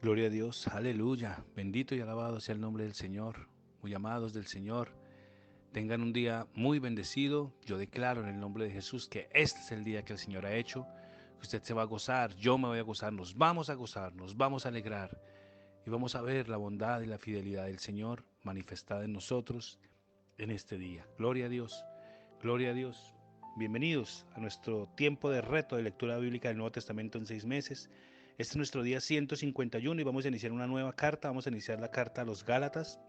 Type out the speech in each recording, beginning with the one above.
Gloria a Dios, aleluya, bendito y alabado sea el nombre del Señor, muy amados del Señor, tengan un día muy bendecido. Yo declaro en el nombre de Jesús que este es el día que el Señor ha hecho, que usted se va a gozar, yo me voy a gozar, nos vamos a gozar, nos vamos a alegrar y vamos a ver la bondad y la fidelidad del Señor manifestada en nosotros en este día. Gloria a Dios, gloria a Dios. Bienvenidos a nuestro tiempo de reto de lectura bíblica del Nuevo Testamento en 6 meses. Este es nuestro día 151 y vamos a iniciar una nueva carta. Vamos a iniciar la carta a los Gálatas.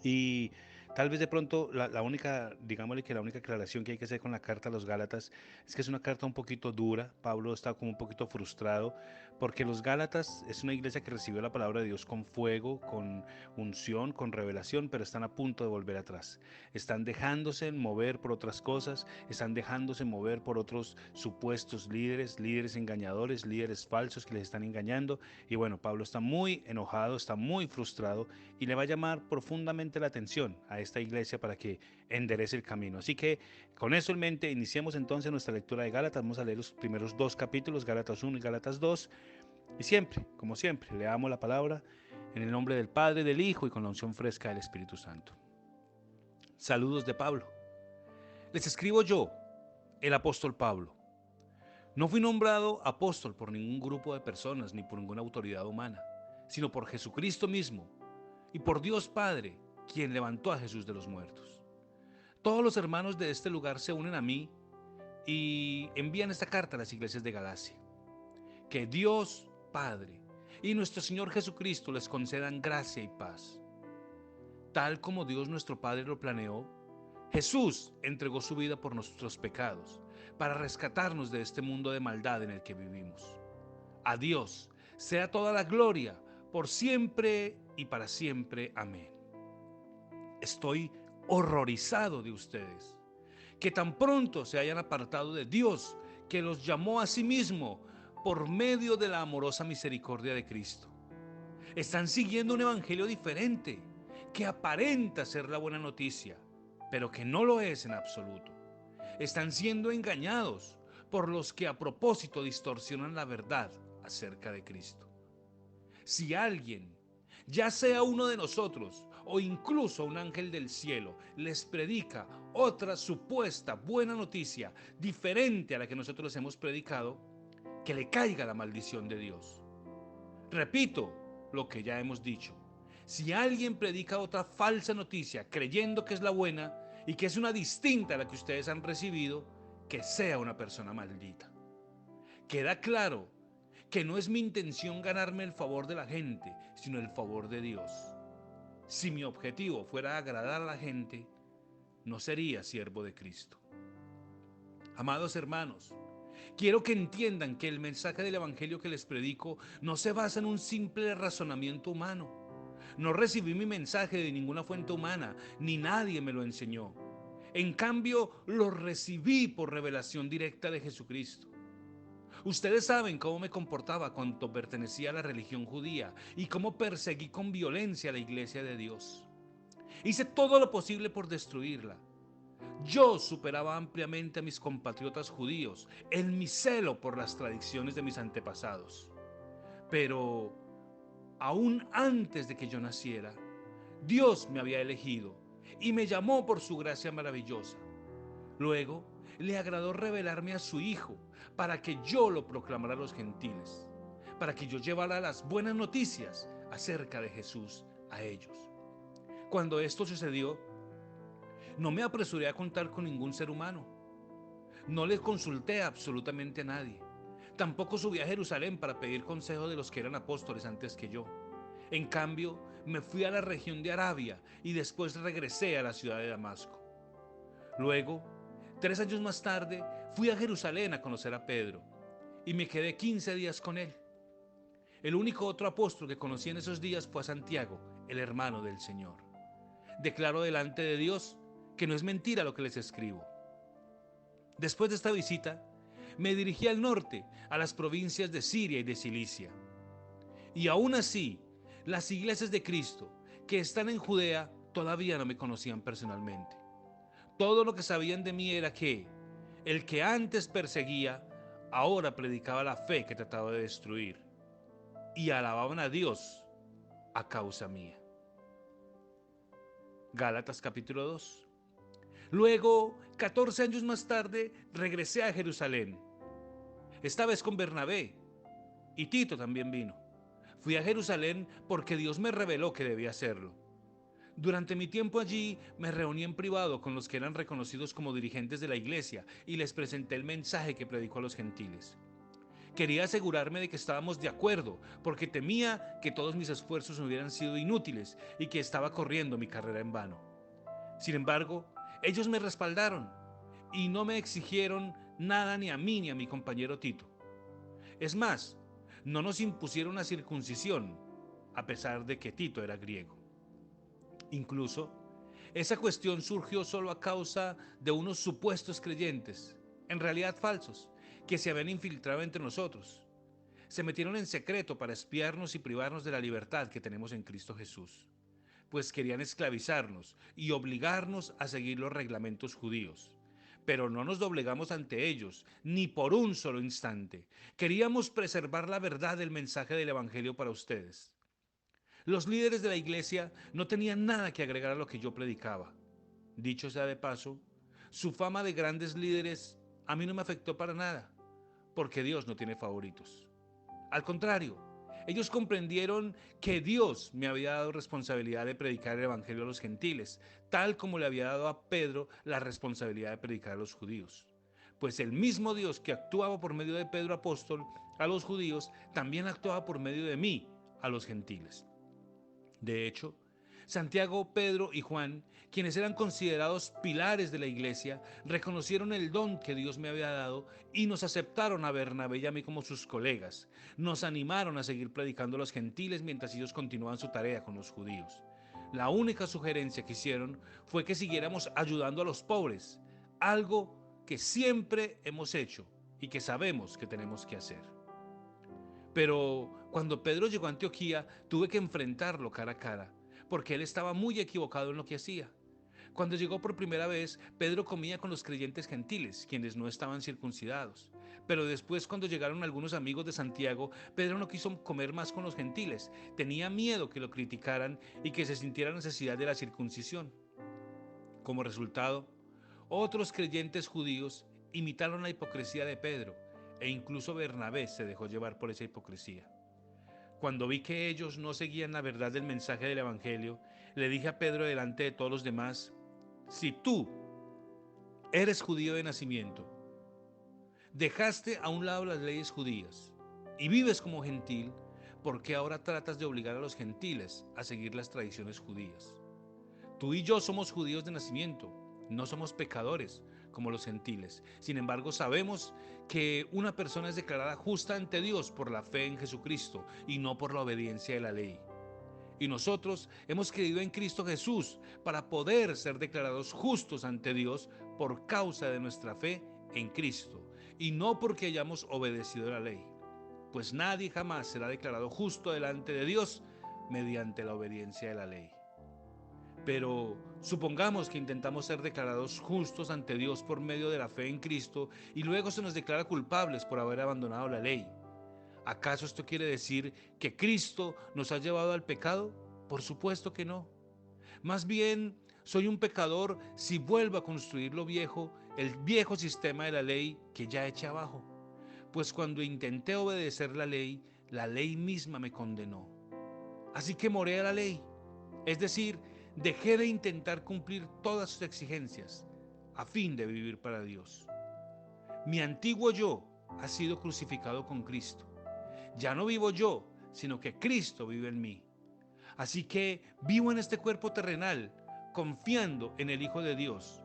Y tal vez de pronto la única, digámosle que la única aclaración que hay que hacer con la carta a los Gálatas es que es una carta un poquito dura. Pablo está como un poquito frustrado porque los Gálatas es una iglesia que recibió la palabra de Dios con fuego, con unción, con revelación, pero están a punto de volver atrás. Están dejándose mover por otras cosas, están dejándose mover por otros supuestos líderes, líderes engañadores, líderes falsos que les están engañando. Y bueno, Pablo está muy enojado, está muy frustrado y le va a llamar profundamente la atención a esta iglesia para que enderece el camino. Así que con eso en mente iniciemos entonces nuestra lectura de Gálatas. Vamos a leer los primeros dos capítulos, Gálatas 1 y Gálatas 2. Y siempre, como siempre, leamos la palabra en el nombre del Padre, del Hijo y con la unción fresca del Espíritu Santo. Saludos de Pablo. Les escribo yo, el apóstol Pablo. No fui nombrado apóstol por ningún grupo de personas ni por ninguna autoridad humana, sino por Jesucristo mismo y por Dios Padre, quien levantó a Jesús de los muertos. Todos los hermanos de este lugar se unen a mí y envían esta carta a las iglesias de Galacia. Que Dios Padre y nuestro Señor Jesucristo les concedan gracia y paz. Tal como Dios nuestro Padre lo planeó, Jesús entregó su vida por nuestros pecados, para rescatarnos de este mundo de maldad en el que vivimos. A Dios sea toda la gloria, por siempre y para siempre. Amén. Estoy horrorizado de ustedes, que tan pronto se hayan apartado de Dios, que los llamó a sí mismo por medio de la amorosa misericordia de Cristo. Están siguiendo un evangelio diferente, que aparenta ser la buena noticia, pero que no lo es en absoluto. Están siendo engañados por los que a propósito distorsionan la verdad acerca de Cristo. Si alguien, ya sea uno de nosotros o incluso un ángel del cielo, les predica otra supuesta buena noticia diferente a la que nosotros hemos predicado, que le caiga la maldición de Dios. Repito lo que ya hemos dicho. Si alguien predica otra falsa noticia creyendo que es la buena y que es una distinta a la que ustedes han recibido, que sea una persona maldita. Queda claro que no es mi intención ganarme el favor de la gente, sino el favor de Dios. Si mi objetivo fuera agradar a la gente, no sería siervo de Cristo. Amados hermanos, quiero que entiendan que el mensaje del Evangelio que les predico no se basa en un simple razonamiento humano. No recibí mi mensaje de ninguna fuente humana, ni nadie me lo enseñó. En cambio, lo recibí por revelación directa de Jesucristo. Ustedes saben cómo me comportaba cuando pertenecía a la religión judía y cómo perseguí con violencia a la iglesia de Dios. Hice todo lo posible por destruirla. Yo superaba ampliamente a mis compatriotas judíos en mi celo por las tradiciones de mis antepasados. Pero, aún antes de que yo naciera, Dios me había elegido y me llamó por su gracia maravillosa. Luego, le agradó revelarme a su Hijo para que yo lo proclamara a los gentiles, para que yo llevara las buenas noticias acerca de Jesús a ellos. Cuando esto sucedió, no me apresuré a contar con ningún ser humano. No le consulté absolutamente a nadie. Tampoco subí a Jerusalén para pedir consejo de los que eran apóstoles antes que yo. En cambio, me fui a la región de Arabia y después regresé a la ciudad de Damasco. Luego, 3 años más tarde, fui a Jerusalén a conocer a Pedro y me quedé 15 días con él. El único otro apóstol que conocí en esos días fue a Santiago, el hermano del Señor. Declaro delante de Dios que no es mentira lo que les escribo. Después de esta visita, me dirigí al norte, a las provincias de Siria y de Cilicia. Y aún así, las iglesias de Cristo que están en Judea todavía no me conocían personalmente. Todo lo que sabían de mí era que el que antes perseguía, ahora predicaba la fe que trataba de destruir. y alababan a Dios a causa mía. Gálatas capítulo 2. Luego, 14 años más tarde, regresé a Jerusalén, esta vez con Bernabé, y Tito también vino. Fui a Jerusalén porque Dios me reveló que debía hacerlo. Durante mi tiempo allí me reuní en privado con los que eran reconocidos como dirigentes de la iglesia y les presenté el mensaje que predicó a los gentiles. Quería asegurarme de que estábamos de acuerdo, porque temía que todos mis esfuerzos hubieran sido inútiles y que estaba corriendo mi carrera en vano. Sin embargo, ellos me respaldaron y no me exigieron nada ni a mí ni a mi compañero Tito. Es más, no nos impusieron la circuncisión, a pesar de que Tito era griego. Incluso, esa cuestión surgió solo a causa de unos supuestos creyentes, en realidad falsos, que se habían infiltrado entre nosotros. Se metieron en secreto para espiarnos y privarnos de la libertad que tenemos en Cristo Jesús, pues querían esclavizarnos y obligarnos a seguir los reglamentos judíos. Pero no nos doblegamos ante ellos, ni por un solo instante. Queríamos preservar la verdad del mensaje del Evangelio para ustedes. Los líderes de la iglesia no tenían nada que agregar a lo que yo predicaba. Dicho sea de paso, su fama de grandes líderes a mí no me afectó para nada, porque Dios no tiene favoritos. Al contrario, ellos comprendieron que Dios me había dado responsabilidad de predicar el evangelio a los gentiles, tal como le había dado a Pedro la responsabilidad de predicar a los judíos. Pues el mismo Dios que actuaba por medio de Pedro apóstol a los judíos, también actuaba por medio de mí a los gentiles. De hecho, Santiago, Pedro y Juan, quienes eran considerados pilares de la iglesia, reconocieron el don que Dios me había dado y nos aceptaron a Bernabé y a mí como sus colegas. Nos animaron a seguir predicando a los gentiles mientras ellos continuaban su tarea con los judíos. La única sugerencia que hicieron fue que siguiéramos ayudando a los pobres, algo que siempre hemos hecho y que sabemos que tenemos que hacer. Pero cuando Pedro llegó a Antioquía, tuve que enfrentarlo cara a cara, porque él estaba muy equivocado en lo que hacía. Cuando llegó por primera vez, Pedro comía con los creyentes gentiles, quienes no estaban circuncidados. Pero después, cuando llegaron algunos amigos de Santiago, Pedro no quiso comer más con los gentiles. Tenía miedo que lo criticaran y que se sintiera necesidad de la circuncisión. Como resultado, otros creyentes judíos imitaron la hipocresía de Pedro, e incluso Bernabé se dejó llevar por esa hipocresía. Cuando vi que ellos no seguían la verdad del mensaje del Evangelio, le dije a Pedro delante de todos los demás: si tú eres judío de nacimiento, dejaste a un lado las leyes judías y vives como gentil, ¿por qué ahora tratas de obligar a los gentiles a seguir las tradiciones judías? Tú y yo somos judíos de nacimiento, no somos pecadores como los gentiles. Sin embargo, sabemos que una persona es declarada justa ante Dios por la fe en Jesucristo y no por la obediencia de la ley. Y nosotros hemos creído en Cristo Jesús para poder ser declarados justos ante Dios por causa de nuestra fe en Cristo y no porque hayamos obedecido la ley. Pues nadie jamás será declarado justo delante de Dios mediante la obediencia de la ley. Pero supongamos que intentamos ser declarados justos ante Dios por medio de la fe en Cristo y luego se nos declara culpables por haber abandonado la ley. ¿Acaso esto quiere decir que Cristo nos ha llevado al pecado? Por supuesto que no. Más bien, soy un pecador si vuelvo a construir lo viejo, el viejo sistema de la ley que ya eché abajo. Pues cuando intenté obedecer la ley misma me condenó. Así que moré a la ley, es decir, dejé de intentar cumplir todas sus exigencias a fin de vivir para Dios. Mi antiguo yo ha sido crucificado con Cristo. Ya no vivo yo, sino que Cristo vive en mí. Así que vivo en este cuerpo terrenal, confiando en el Hijo de Dios.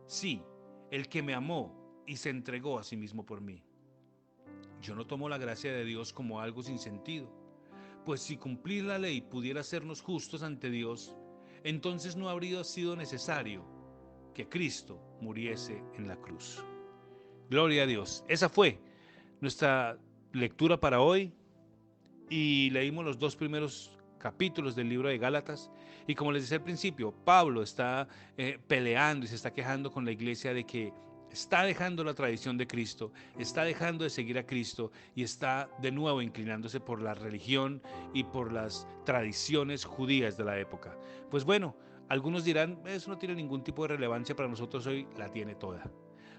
Sí, el que me amó y se entregó a sí mismo por mí. Yo no tomo la gracia de Dios como algo sin sentido, pues si cumplir la ley pudiera hacernos justos ante Dios, entonces no habría sido necesario que Cristo muriese en la cruz. Gloria a Dios. Esa fue nuestra lectura para hoy y leímos los 2 primeros capítulos del libro de Gálatas y como les decía al principio, Pablo está peleando y se está quejando con la iglesia de que está dejando la tradición de Cristo, está dejando de seguir a Cristo y está de nuevo inclinándose por la religión y por las tradiciones judías de la época. Pues bueno, algunos dirán, eso no tiene ningún tipo de relevancia para nosotros hoy, la tiene toda.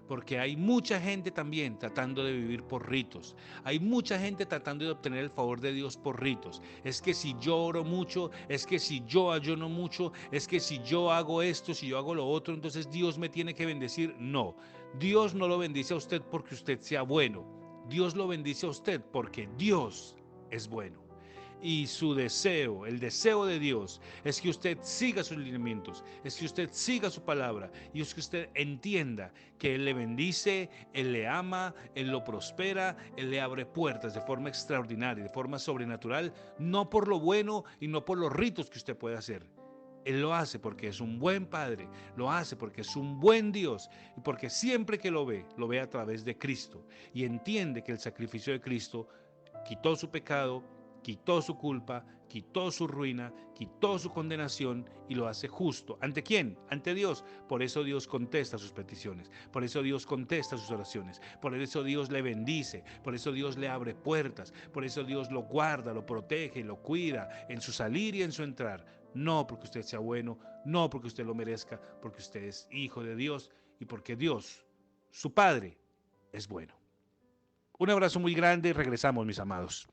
Porque hay mucha gente también tratando de vivir por ritos. Hay mucha gente tratando de obtener el favor de Dios por ritos. Es que si yo oro mucho, es que si yo ayuno mucho, es que si yo hago esto, si yo hago lo otro, entonces Dios me tiene que bendecir. No, Dios no lo bendice a usted porque usted sea bueno. Dios lo bendice a usted porque Dios es bueno. Y su deseo, el deseo de Dios, es que usted siga sus lineamientos, es que usted siga su palabra y es que usted entienda que Él le bendice, Él le ama, Él lo prospera, Él le abre puertas de forma extraordinaria, de forma sobrenatural, no por lo bueno y no por los ritos que usted puede hacer. Él lo hace porque es un buen Padre, lo hace porque es un buen Dios y porque siempre que lo ve a través de Cristo y entiende que el sacrificio de Cristo quitó su pecado, quitó su culpa, quitó su ruina, quitó su condenación y lo hace justo. ¿Ante quién? Ante Dios. Por eso Dios contesta sus peticiones, por eso Dios contesta sus oraciones, por eso Dios le bendice, por eso Dios le abre puertas, por eso Dios lo guarda, lo protege, lo cuida en su salir y en su entrar. No porque usted sea bueno, no porque usted lo merezca, porque usted es hijo de Dios y porque Dios, su Padre, es bueno. Un abrazo muy grande y regresamos, mis amados.